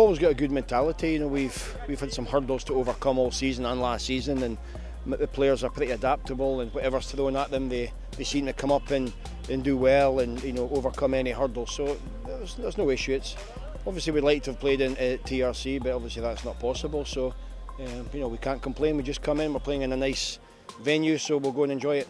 always got a good mentality. You know, we've had some hurdles to overcome all season and last season, and the players are pretty adaptable, and whatever's thrown at them, they seem to come up and do well, and overcome any hurdles. So there's no issue. It's obviously we'd like to have played in TRC, but obviously that's not possible. So we can't complain. We just come in. We're playing in a nice venue, so we'll go and enjoy it.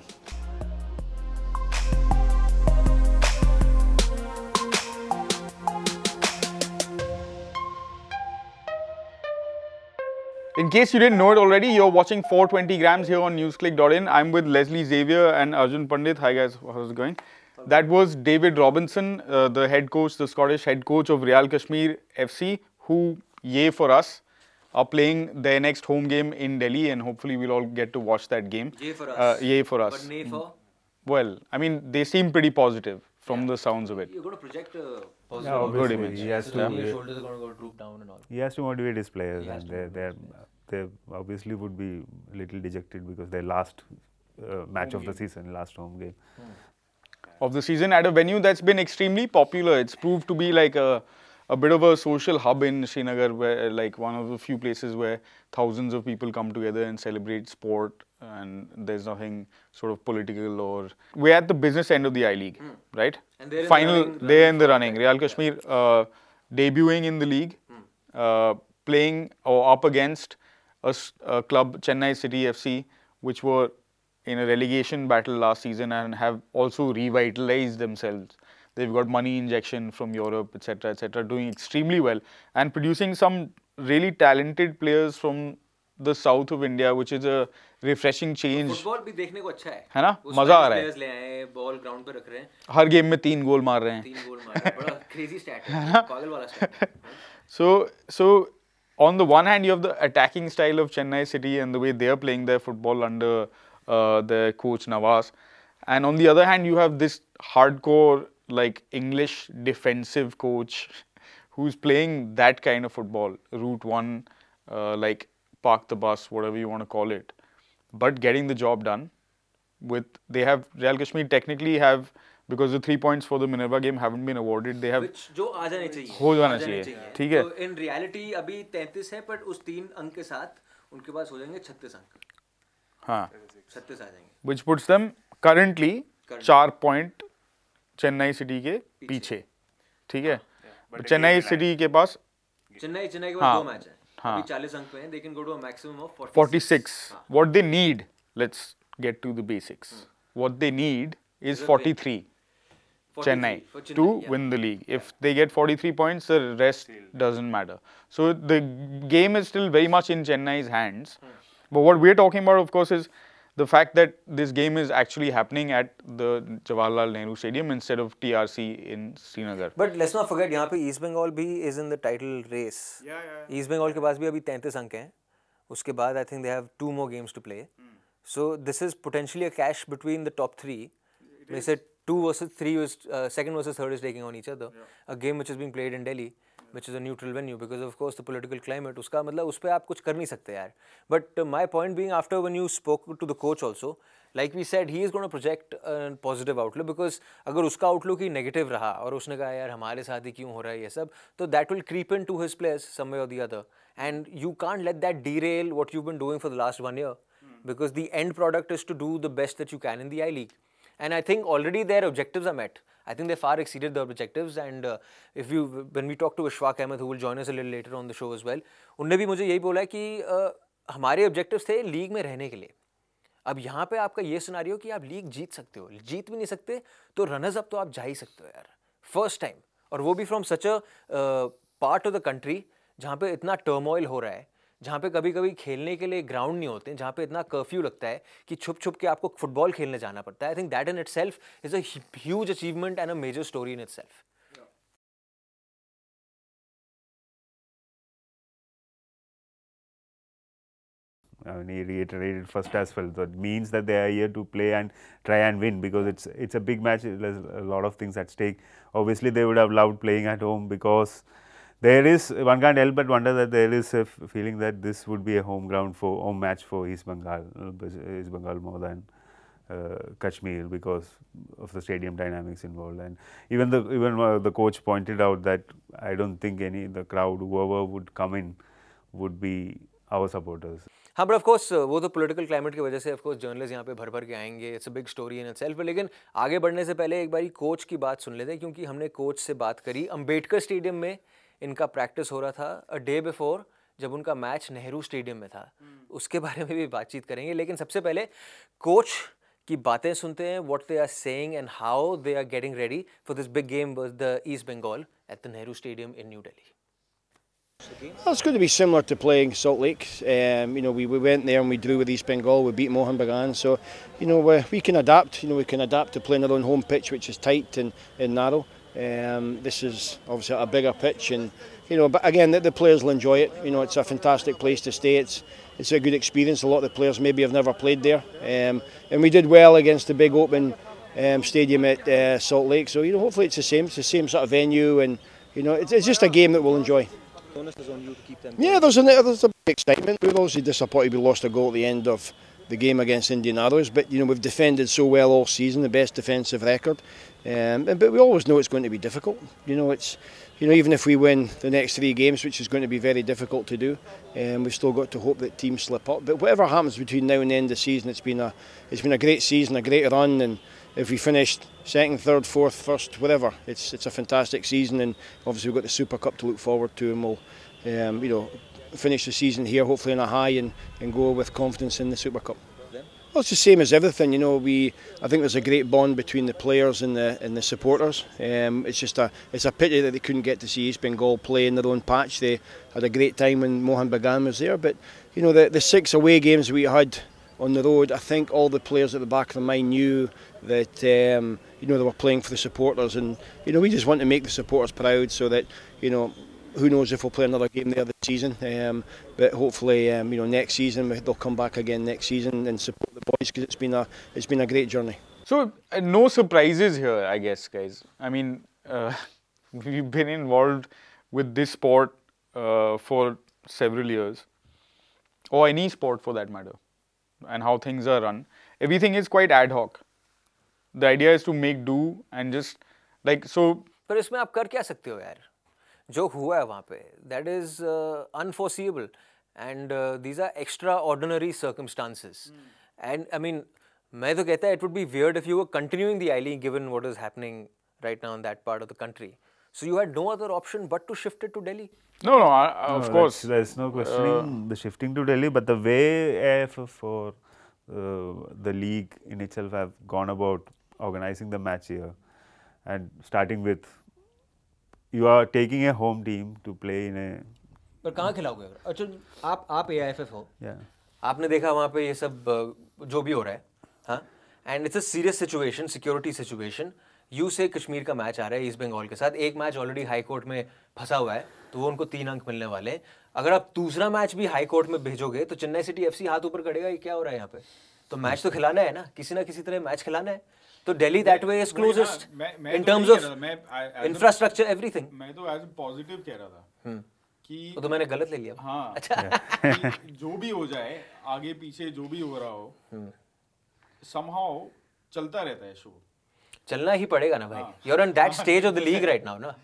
In case you didn't know it already, you're watching 420 grams here on newsclick.in. I'm with Leslie Xavier and Arjun Pandit. Hi guys, how's it going? That was David Robinson, the head coach, the Scottish head coach of Real Kashmir FC, who, yay for us, are playing their next home game in Delhi, and hopefully we'll all get to watch that game. Yay for us. Yay for us. But nay for? Well, I mean, they seem pretty positive from the sounds of it. You're going to project a positive good image. He has to, your shoulders are going to go droop down and all. He has to motivate his players, and they obviously would be a little dejected because their last match of the season, last home game of the season at a venue that's been extremely popular. It's proved to be like a bit of a social hub in Srinagar, where like one of the few places where thousands of people come together and celebrate sport, and there's nothing sort of political or... We're at the business end of the I-League, right? And they're in the running. Real Kashmir debuting in the league, playing or up against a club, Chennai City FC, which were in a relegation battle last season and have also revitalized themselves. They've got money injection from Europe, etc., doing extremely well and producing some really talented players from the south of India, which is a refreshing change. Football भी देखने को अच्छा है ना? मजा आ रहा है. Players ले आए, ball ground पे रख रहे हैं. हर गेम में 3 गोल मार रहे हैं. 3 गोल मार रहे हैं. बड़ा crazy stat है. पागल वाला stat. So on the one hand, you have the attacking style of Chennai City and the way they are playing their football under their coach Nawaz, and on the other hand, you have this hardcore like English defensive coach who's playing that kind of football, route one, like park the bus, whatever you want to call it, but getting the job done. Real Kashmir technically have, because the 3 points for the Minerva game haven't been awarded, they have जो आ जाने चाहिए, हो जाना चाहिए, ठीक है? तो in reality अभी 33 है, but उस 3 अंक के साथ उनके पास हो जाएंगे 36 अंक. हाँ, 36 आ जाएंगे. Which puts them currently 4 point Chennai city के पीछे, ठीक है? चेन्नई सिटी के पास चेन्नई के पास 2 मैच है. अभी 40 अंक पे हैं. They can go to a maximum of 46. What they need, let's get to the basics. What they need is 43. Chennai to win the league. If they get 43 points, the rest doesn't matter. So the game is still very much in Chennai's hands. But what we're talking about, of course, is the fact that this game is actually happening at the Jawaharlal Nehru Stadium instead of TRC in Srinagar. But let's not forget, यहाँ पे East Bengal भी is in the title race. East Bengal के पास भी अभी 33 अंक हैं. उसके बाद I think they have 2 more games to play. So this is potentially a clash between the top 3. They said 2 versus 3 is second versus third is taking on each other. A game which is being played in Delhi, which is a neutral venue, because of course the political climate. उसका मतलब उस पे आप कुछ कर नहीं सकते यार. But my point being, after when you spoke to the coach also, like we said, he is going to project a positive outlook, because अगर उसका outlook ही negative रहा और उसने कहा यार हमारे साथ ही क्यों हो रहा है ये सब, तो that will creep into his players some way or the other, and you can't let that derail what you've been doing for the last 1 year, because the end product is to do the best that you can in the I-League. And I think already their objectives are met. I think they far exceeded their objectives. And when we talk to Ishfaq Ahmed, who will join us a little later on the show as well, उन्होंने भी मुझे यही बोला कि हमारे objectives थे league में रहने के लिए. अब यहाँ पे आपका ये सिनारियो कि आप लीग जीत सकते हो, जीत भी नहीं सकते तो रनर्स अप तो आप जा ही सकते हो यार, फर्स्ट टाइम, और वो भी from such a part of the country जहाँ पे इतना टर्मोइल हो रहा है, जहाँ पे कभी कभी खेलने के लिए ग्राउंड नहीं होते, जहाँ पे इतना कर्फ्यू लगता है कि छुप छुप के आपको फुटबॉल खेलने जाना पड़ता है. I think that in itself is a huge achievement and a major story in itself. I mean, he reiterated first as well. So it means that they are here to play and try and win, because it's a big match. There's a lot of things at stake. Obviously, they would have loved playing at home, because there is, one can't help but wonder that there is a feeling that this would be a home match for East Bengal more than Kashmir because of the stadium dynamics involved. And even the coach pointed out that I don't think the crowd, whoever would come in, would be our supporters. हाँ, but of course वो तो political climate की वजह से of course journalists यहाँ पे भर के आएंगे. It's a big story in itself. लेकिन आगे बढ़ने से पहले एक बारी कोच की बात सुन लेते हैं, क्योंकि हमने कोच से बात करी. अंबेडकर स्टेडियम में इनका प्रैक्टिस हो रहा था a day before, जब उनका मैच नेहरू स्टेडियम में था. उसके बारे में भी बातचीत करेंगे. लेकिन सबसे पहले कोच की बातें सुनते हैं, what they are saying and how they are getting ready for this big game with the East Bengal at the Nehru Stadium in New Delhi. Well, it's going to be similar to playing Salt Lake. We went there and we drew with East Bengal. We beat Mohan Bagan, so we can adapt. We can adapt to playing our own home pitch, which is tight and narrow. This is obviously a bigger pitch, and but again, the players will enjoy it. It's a fantastic place to stay. It's a good experience. A lot of the players maybe have never played there, and we did well against the big open stadium at Salt Lake. So hopefully it's the same. It's the same sort of venue, and it's just a game that we'll enjoy. Bonus is on you to keep them. Yeah, there's a big excitement. We were obviously disappointed we lost a goal at the end of the game against Indian Arrows, but we've defended so well all season, the best defensive record. But we always know it's going to be difficult. It's even if we win the next 3 games, which is going to be very difficult to do, we've still got to hope that teams slip up. But whatever happens between now and the end of the season, it's been a great season, a great run, and if we finished 2nd, 3rd, 4th, 1st, whatever, it's a fantastic season, and obviously we've got the Super Cup to look forward to, and we'll finish the season here hopefully on a high and go with confidence in the Super Cup. Well, it's the same as everything, I think there's a great bond between the players and the supporters. It's a pity that they couldn't get to see East Bengal play in their own patch. They had a great time when Mohan Bagan was there, but the 6 away games we had on the road, I think all the players at the back of their mind knew that they were playing for the supporters, and we just want to make the supporters proud, so that who knows if we'll play another game there this season, but hopefully next season they'll come back again next season and support the boys, because it's been a great journey. So no surprises here, I guess, guys. I mean, we've been involved with this sport for several years, or any sport for that matter, and how things are run. Everything is quite ad hoc. The idea is to make do and just so. पर इसमें आप कर क्या सकते हो यार? जो हुआ है वहाँ पे, that is unforeseeable, and these are extraordinary circumstances. And I mean, मैं तो कहता है it would be weird if you were continuing the I-League given what is happening right now in that part of the country. So you had no other option but to shift it to Delhi. No, of course. There's no questioning the shifting to Delhi, but the way AIFF or the league in itself have gone about organizing the match here, and starting with, you are taking a home team to play in a. पर कहाँ खिलाओगे? अच्छा, आप AIFF हो. Yeah. आपने देखा वहाँ पे ये सब जो भी हो रहा है, हाँ? And it's a serious situation, security situation. You से कश्मीर का मैच आ रहा है ईस्ट बंगाल के साथ. एक मैच ऑलरेडी हाई कोर्ट में फंसा हुआ है, तो वो उनको 3 अंक मिलने वाले हैं. अगर आप दूसरा मैच भी हाई कोर्ट में भेजोगे तो चेन्नई सिटी एफसी हाथ ऊपर करेगा, ये क्या हो रहा है यहाँ पे? तो मैच तो खिलाना है ना किसी तरह मैच खिलाना है. तो Delhi that way is closest in terms of infrastructure everything. मैं तो एज पॉजिटिव कह रहा था कि तो मैंने गलत ले लिया. हाँ, अच्छा. जो भी हो जाए, आगे पीछे जो भी हो रहा हो, somehow चलता रहता है शो. चलना ही पड़ेगा ना भाई. You are on that stage of the league right now ना.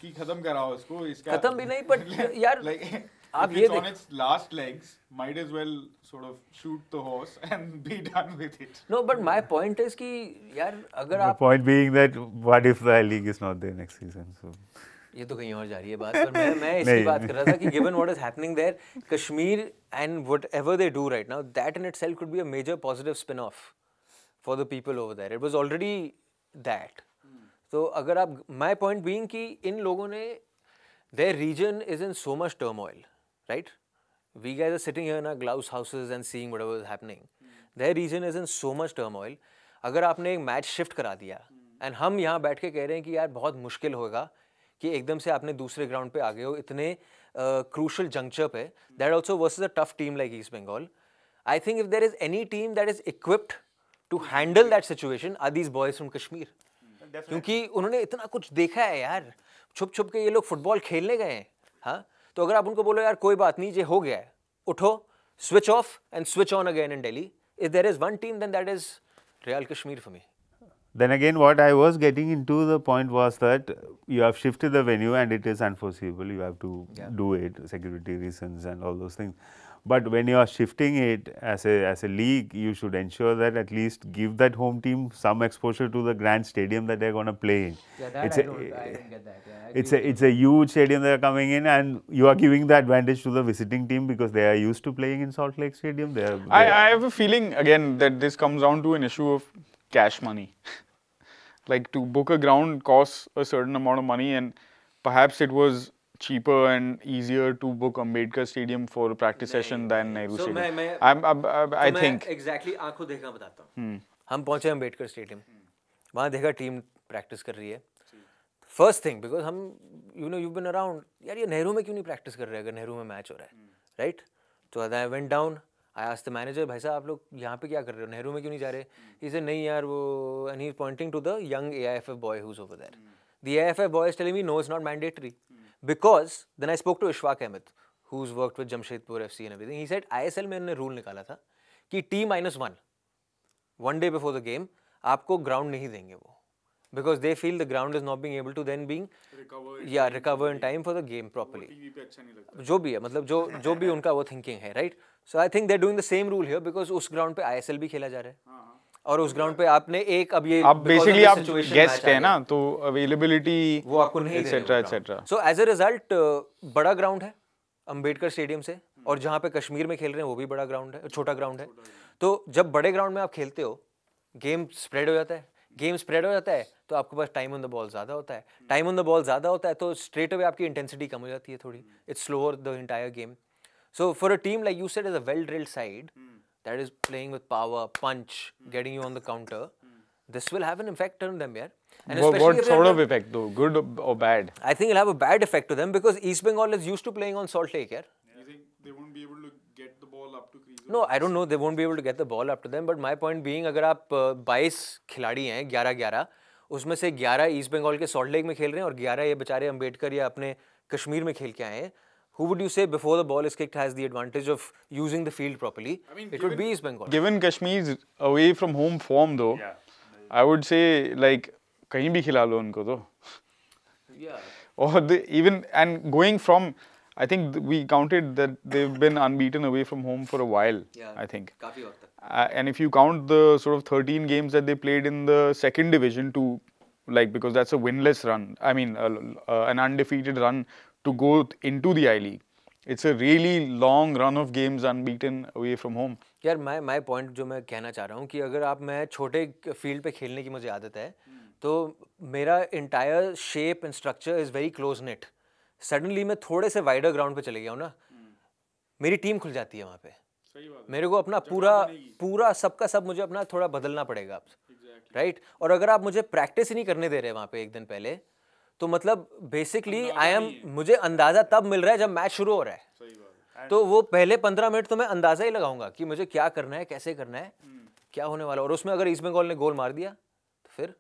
कि खत्म कराओ इसको. इसका खत्म भी नहीं, बट यार आप ये on its last legs, might as well sort of shoot the horse and be done with it. No, but my point is कि यार अगर आप. The point being that what if the league is not there next season? So ये तो कहीं और जा रही है बात. पर मैं इसकी बात कर रहा था कि given what is happening there, Kashmir and whatever they do right now, that in itself could be a major positive spin-off for the people over there. It was already that. तो अगर आप, my point being कि इन लोगों ने, their region is in so much turmoil, right? We guys are sitting here in our glouse houses and seeing whatever is happening. Their region is in so much turmoil. अगर आपने एक match shift करा दिया, and हम यहाँ बैठ के कह रहे हैं कि यार बहुत मुश्किल होगा कि एकदम से आपने दूसरे ग्राउंड पे आ गए हो इतने क्रूशल जंक्चर पे, that also versus a tough team like East Bengal. I think if there is any team that is equipped to handle that situation are these boys from Kashmir. क्योंकि उन्होंने इतना कुछ देखा है यार, छुप छुप के ये लोग फुटबॉल खेलने गए हैं. हाँ, तो अगर आप उनको बोलो यार कोई बात नहीं, ये हो गया है, उठो, switch off and switch on again in Delhi, if there is one team then that is Real Kashmir for me. Then again, what I was getting into the point was that you have shifted the venue and it is unforeseeable. You have to do it, security reasons and all those things. But when you are shifting it as a league, you should ensure that at least give that home team some exposure to the grand stadium that they're going to play in. Yeah, that I don't get that. Yeah, it's a huge stadium they're coming in, and you are giving the advantage to the visiting team because they are used to playing in Salt Lake Stadium. I have a feeling again that this comes down to an issue of cash money. Like to book a ground costs a certain amount of money, and perhaps it was cheaper and easier to book Ambedkar Stadium for a practice session than Nehru Stadium. I think exactly आंखों देखा बताता हूँ. हम पहुँचे Ambedkar stadium, वहाँ देखा team practice कर रही है. फर्स्ट थिंग, बिकॉज हम you've been around, यार ये नेहरू में क्यों नहीं प्रैक्टिस कर रहे हैं अगर नेहरू में मैच हो रहा है, राइट? तो I went down, I asked the manager, भाई साहब आप लोग यहाँ पे क्या कर रहे हो, नेहरू में क्यों नहीं जा रहे? ही सेड नहीं यार वो, and he is pointing to the young AIFF boy who is over there. The AIFF boy is telling me no, it's not mandatory. Because then I spoke to Ishfaq Ahmed, who's worked with Jamshedpur FC and everything. He said ISL में उन्होंने rule निकाला था कि T-1 one day before the game आपको ground नहीं देंगे वो, because they feel the ground is not being able to then being recover in time for the game properly. जो भी है, मतलब जो भी उनका वो thinking है, right? So I think they're doing the same rule here because उस ground पे ISL भी खेला जा रहा है. और उस ग्राउंड पे आपने एक अब ये बेसिकली आप गेस्ट है ना, तो अवेलेबिलिटी वो आपको नहीं etcetera etcetera. So as a result बड़ा ग्राउंड है अंबेडकर स्टेडियम से, और जहाँ पे कश्मीर में खेल रहे हैं वो भी बड़ा ग्राउंड है, छोटा ग्राउंड है. तो जब बड़े ग्राउंड में आप खेलते हो, गेम स्प्रेड हो जाता है, तो आपके पास टाइम ऑन द बॉल ज़्यादा होता है, तो स्ट्रेट अवे आपकी इंटेंसिटी कम हो जाती है थोड़ी. It's slower the entire game. So for a team like you said is a well drilled side that is playing with power, punch, getting you on the counter, this will have an effect on them, yeah. And what sort of effect though? Good or bad? I think it'll have a bad effect to them because East Bengal is used to playing on Salt Lake, yeah. You think they won't be able to get the ball up to crease? No, I don't know. They won't be able to get the ball up to them. But my point being, अगर आप 22 खिलाड़ी हैं, 11-11, उसमें से 11 east Bengal के salt lake में खेल रहे हैं और 11 ये बेचारे अम्बेडकर या अपने कश्मीर में खेल के आए हैं. Who would you say before the ball is kicked has the advantage of using the field properly? I mean, it would be East Bengal. Given Kashmir's away from home form though, I would say like कहीं भी खिला लो उनको तो. Yeah. Or even and going from, I think we counted that they've been unbeaten away from home for a while. Yeah. I think. काफी वक्त तक. And if you count the sort of 13 games that they played in the second division to, like, because that's a winless run. I mean, an undefeated run to go into the I-League. It's a really long run of games unbeaten away from home. यार my point जो मैं कहना चाह रहा हूँ कि अगर आप मैं छोटे फील्ड पे खेलने की मुझे आदत है, तो मेरा entire shape and structure is very close knit. Suddenly मैं थोड़े से wider ground पे चले गया हूँ ना, मेरी टीम खुल जाती है वहाँ पे. मेरे को अपना पूरा सबका सब मुझे अपना थोड़ा बदलना पड़ेगा आप, राइट? और अगर आप मुझे प्रैक्टिस ही नहीं करने दे रहे वहाँ पे एक दिन पहले, तो मतलब बेसिकली मुझे अंदाजा तब मिल रहा है जब मैच शुरू हो रहा है. तो वो पहले 15 मिनट तो मैं अंदाजा ही लगाऊंगा कि मुझे क्या करना है, कैसे करना है, क्या होने वाला. और उसमें अगर ईस्ट बंगाल ने गोल मार दिया तो फिर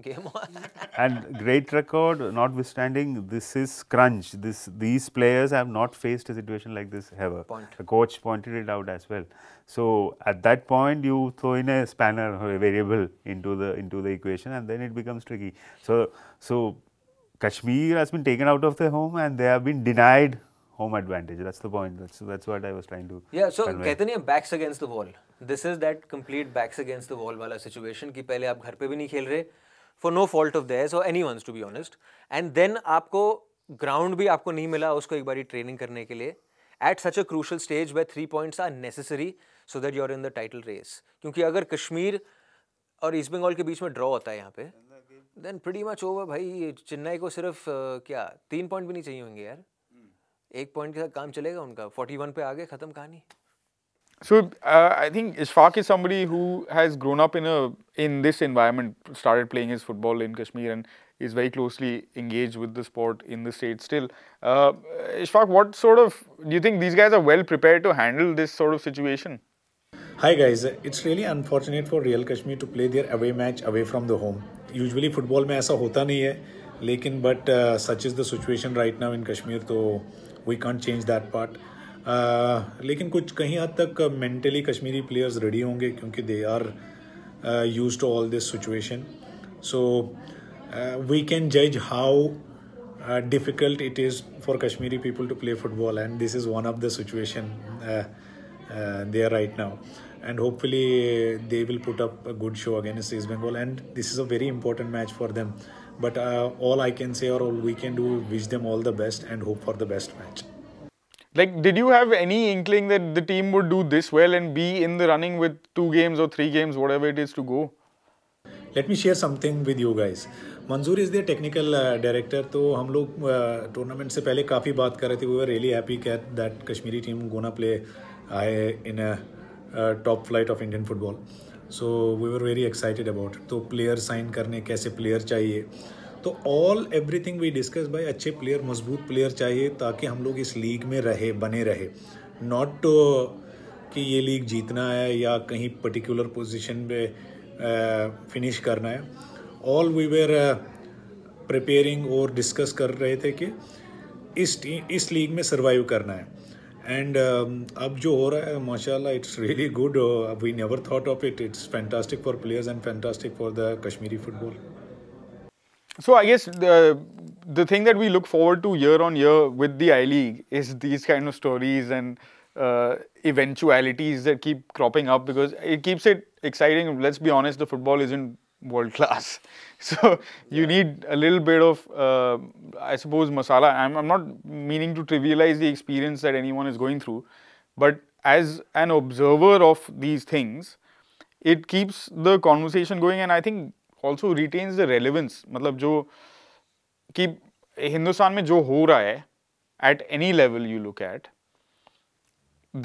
game on. And great record notwithstanding, this is crunch. These players have not faced a situation like this ever. The coach pointed it out as well. So at that point, you throw in a spanner or a variable into the equation, and then it becomes tricky. So Kashmir has been taken out of their home, and they have been denied home advantage. That's the point. That's what I was trying to. Yeah. So कहते नहीं backs against the wall. This is that complete backs against the wall वाला situation कि पहले आप घर पे भी नहीं खेल रहे, for no fault of theirs or anyone's to be honest, and then आपको ground भी आपको नहीं मिला उसको एक बारी training करने के लिए at such a crucial stage where 3 points are necessary so that you're in the title race. क्योंकि अगर कश्मीर और ईस्ट बंगाल के बीच में draw होता है यहाँ पे, then pretty much over भाई. चेन्नई को सिर्फ क्या 3 पॉइंट भी नहीं चाहिए होंगे यार, 1 पॉइंट के साथ काम चलेगा उनका. 41 पे आगे खत्म कहानी. So I think Ishfaq is somebody who has grown up in this environment, started playing his football in Kashmir, and is very closely engaged with the sport in the state still. Ishfaq, what sort of do you think these guys are well prepared to handle this sort of situation? Hi guys, it's really unfortunate for Real Kashmir to play their away match away from the home. Usually football में ऐसा होता नहीं है, लेकिन but such is the situation right now in Kashmir, तो we can't change that part. लेकिन कुछ कहीं हद तक मेंटली कश्मीरी प्लेयर्स रेडी होंगे क्योंकि they are used to all this situation. So we can judge how difficult it is for Kashmiri people to play football, and this is one of the situation there right now. And hopefully they will put up a good show against East Bengal, and this is a very important match for them. But all I can say or all we can do is wish them all the best and hope for the best match. Like, did you have any inkling that the team would do this well and be in the running with 2 games or 3 games, whatever it is, to go? Let me share something with you guys. Manzoor is their technical director. तो हम लोग tournament से पहले काफ़ी बात कर रहे थे. We were really happy that Kashmiri team gonna play in a top flight of Indian football. So we were very excited about it. तो प्लेयर साइन करने कैसे प्लेयर चाहिए, तो everything we discuss भाई अच्छे प्लेयर, मजबूत प्लेयर चाहिए ताकि हम लोग इस लीग में बने रहे. Not कि ये लीग जीतना है या कहीं पर्टिकुलर पोजीशन पे फिनिश करना है. All we were preparing और डिस्कस कर रहे थे कि इस लीग में सर्वाइव करना है. एंड अब जो हो रहा है माशाल्लाह, it's really good. We never thought of it. It's fantastic for players and fantastic for the Kashmiri football. So I guess the thing that we look forward to year on year with the I-League is these kind of stories and eventualities that keep cropping up, because it keeps it exciting. Let's be honest, the football isn't world class, so you need a little bit of I suppose masala. I'm not meaning to trivialize the experience that anyone is going through, but as an observer of these things, it keeps the conversation going, and I think also retains the relevance. मतलब जो कि हिंदुस्तान में जो हो रहा है at any level you look at,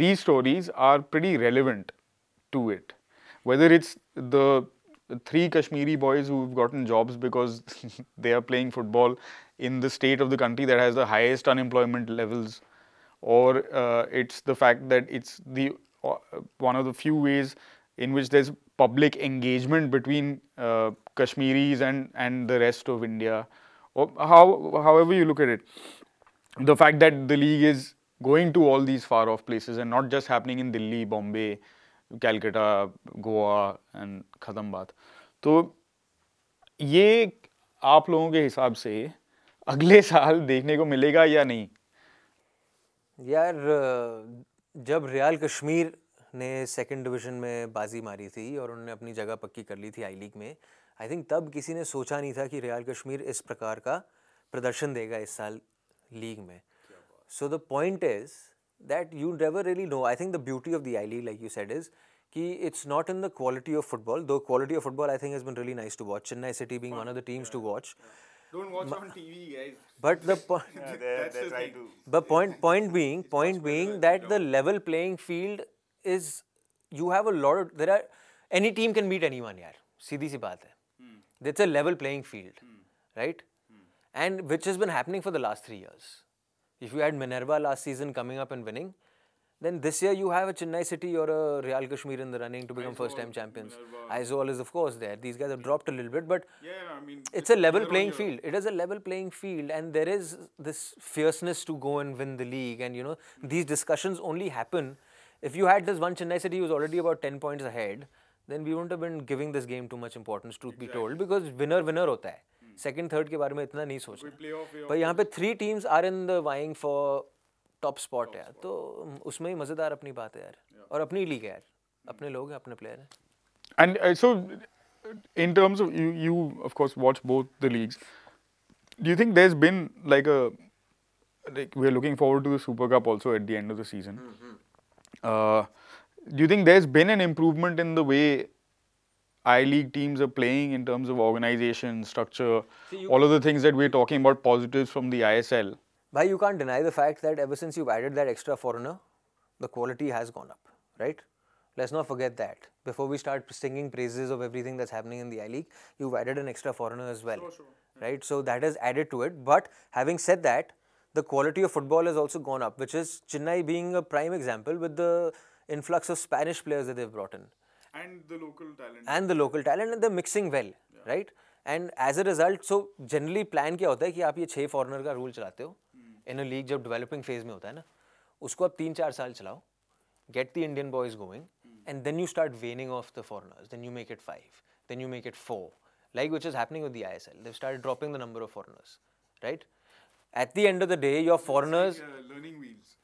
these stories are pretty relevant to it. Whether it's the 3 Kashmiri boys who've gotten jobs because they are playing football in the state of the country that has the highest unemployment levels, or it's the fact that it's the one of the few ways in which there's public engagement between Kashmiris and the rest of India, or however you look at it. The fact that the league is going to all these far off places and not just happening in Delhi, Bombay, Calcutta, Goa and खत्म बात. तो ये आप लोगों के हिसाब से अगले साल देखने को मिलेगा या नहीं? यार, जब रियाल कश्मीर ने सेकंड डिवीज़न में बाजी मारी थी और उन्होंने अपनी जगह पक्की कर ली थी आई लीग में, आई थिंक तब किसी ने सोचा नहीं था कि रियाल कश्मीर इस प्रकार का प्रदर्शन देगा इस साल लीग में. So the point is that you never really know. I think the beauty of the I-League, like you said, is कि it's not in the quality of football. Though quality of football, I think, has been really nice to watch. Chennai City being one of the teams to watch. Don't watch on TV, guys. But the point being that the level playing field is, you have a lot of, any team can beat anyone, yaar. सीधी सी बात है. It's a level playing field, right? And which has been happening for the last 3 years. If you had Minerva last season coming up and winning, then this year you have a Chennai City or a Real Kashmir in the running to become first-time champions. Aizawl is of course there. These guys have dropped a little bit, but it's a level playing field. It is a level playing field, and there is this fierceness to go and win the league. And you know, these discussions only happen if you had this one Chennai City who's already about 10 points ahead. Then we wouldn't have been giving this game too much importance, truth be told, because winner होता है. Second third के बारे में इतना नहीं सोचना. पर यहाँ पे 3 teams are in the vying for top spot यार, तो उसमें ही मजेदार अपनी बात है यार, और अपनी लीग है यार, अपने लोग हैं, अपने प्लेयर हैं. And so in terms of you of course watch both the leagues, do you think there's been like we're looking forward to the Super Cup also at the end of the season. Do you think there's been an improvement in the way I-League teams are playing in terms of organization, structure, all of the things that we're talking about, positives from the ISL? Bhai, you can't deny the fact that ever since you've added that extra foreigner, the quality has gone up, right? Let's not forget that. Before we start singing praises of everything that's happening in the I-League, you've added an extra foreigner as well, right? So that has added to it. But having said that, the quality of football has also gone up, which is Chennai being a prime example with the influx of Spanish players that they've brought in. And the local talent. And they're mixing well, right? And as a result, so generally plan क्या होता है कि आप ये 6 foreigner का rule चलाते हो in a league जब developing phase में होता है ना, उसको आप 3-4 साल चलाओ, get the Indian boys going, and then you start waning off the foreigners. Then you make it 5, then you make it 4, like which is happening with the ISL. They've started dropping the number of foreigners, right? At the end of the day, your foreigners. Learning wheels.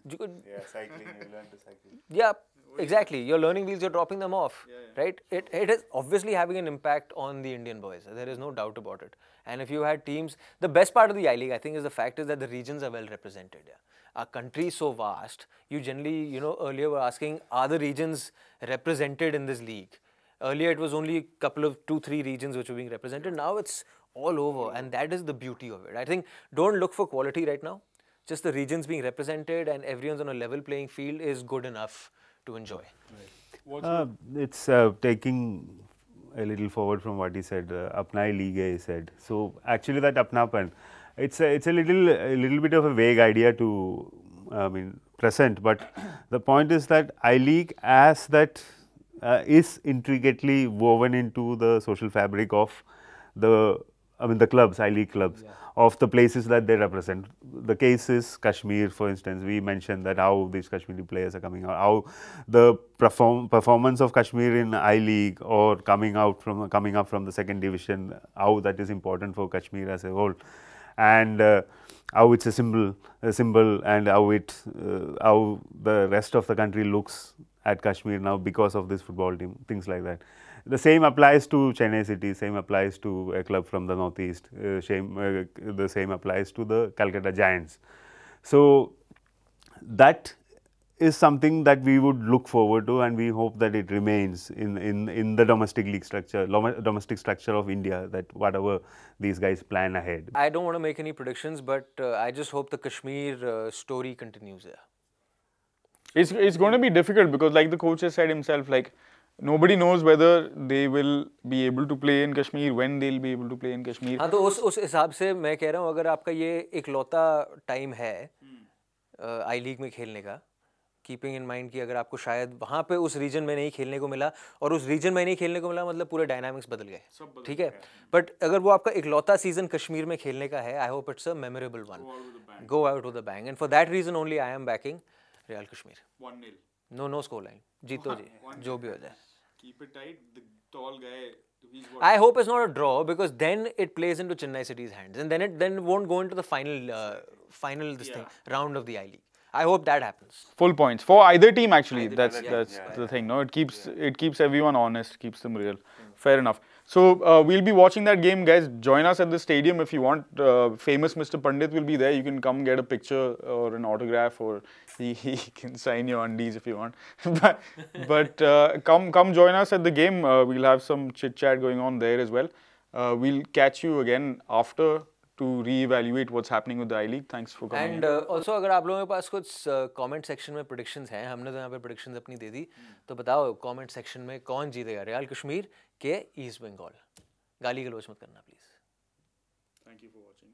Yeah, cycling. You learn to cycle. Yeah, exactly. Your learning wheels, you're dropping them off, right? It is obviously having an impact on the Indian boys. There is no doubt about it. And if you had teams, the best part of the I-League, I think, is the fact is that the regions are well represented. Yeah. Our country is so vast. You generally, earlier were asking, are the regions represented in this league? Earlier, it was only a couple of 2-3 regions which were being represented. Now it's all over, and that is the beauty of it. I think don't look for quality right now. Just the regions being represented and everyone's on a level playing field is good enough to enjoy. Right. It's taking a little forward from what he said, Apna League he said. So actually that Apnapan, it's a little bit of a vague idea to present, but the point is that I-League as that is intricately woven into the social fabric of the clubs, I-League clubs, of the places that they represent. The case is Kashmir, for instance. We mentioned that how these Kashmiri players are coming out, how the performance of Kashmir in I-League or coming up from the second division, how that is important for Kashmir as a whole, and how it's a symbol, and how the rest of the country looks at Kashmir now because of this football team, things like that. The same applies to Chennai City, same applies to a club from the northeast, the same applies to the Calcutta Giants. So that is something that we would look forward to, and we hope that it remains in the domestic league structure, domestic structure of India, that whatever these guys plan ahead. I don't want to make any predictions, but I just hope the Kashmir story continues there. It's going to be difficult because, like the coach has said himself, like nobody knows whether they will be able to play in Kashmir, when they'll be able to play in Kashmir. हाँ, तो उस हिसाब से मैं कह रहा हूँ, अगर आपका ये इकलौता टाइम है आई लीग में खेलने का, कीपिंग इन माइंड कि अगर आपको शायद वहाँ पे उस रीजन में नहीं खेलने को मिला, और उस रीजन में नहीं खेलने को मिला मतलब पूरे डायनामिक्स बदल गए, ठीक है. बट अगर वो आपका इकलौता सीजन कश्मीर में खेलने का है, I hope it's a memorable one. Go out with the bang, and for that reason only I am backing Real Kashmir. 1-0. No score line, जीतो जी, जो भी हो जाए. Keep it tight. The tall guy. I hope it's not a draw, because then it plays into Chennai City's hands, and then it won't go into the final round of the I-League. I hope that happens. Full points for either team actually. That's the thing. No, it keeps everyone honest, keeps them real. Fair enough. So we'll be watching that game, guys. Join us at the stadium if you want. Famous Mr. Pandit will be there. You can come get a picture or an autograph, or he can sign your undies if you want. but come join us at the game. We'll have some chit chat going on there as well. We'll catch you again after to re-evaluate what's happening with the I-League. Thanks for coming. And also अगर आप लोगों के पास कुछ comment section में predictions हैं, हमने तो यहाँ पे predictions अपनी दे दी, तो बताओ comment section में कौन जीतेगा, रियल कश्मीर के ईस्ट बंगाल. गाली गलौज मत करना please. Thank you for watching.